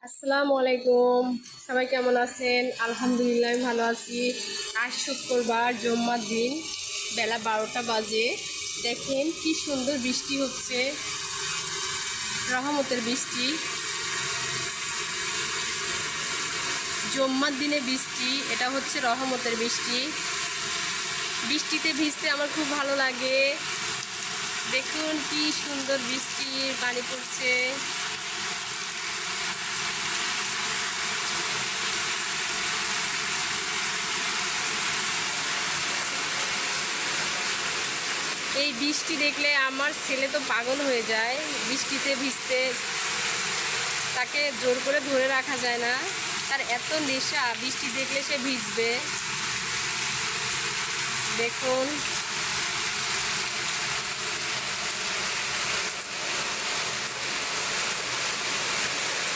আসসালামু আলাইকুম। সবাই কেমন আছেন? আলহামদুলিল্লাহ আমি ভালো আছি। আজ শুক্রবার, জুম্মার দিন, বেলা 12টা বাজে। দেখেন কি সুন্দর বৃষ্টি হচ্ছে, রহমতের বৃষ্টি। জুম্মার দিনে বৃষ্টি, এটা হচ্ছে রহমতের বৃষ্টি। বৃষ্টিতে ভিজতে আমার খুব ভালো লাগে। দেখুন কি সুন্দর বৃষ্টি, পানি পড়ছে। এই বৃষ্টি দেখলে আমার ছেলে তো পাগল হয়ে যায়। বৃষ্টিতে ভিজতে তাকে জোর করে ধরে রাখা যায় না, তার এত নেশা, বৃষ্টি দেখলে সে ভিজবে। দেখুন।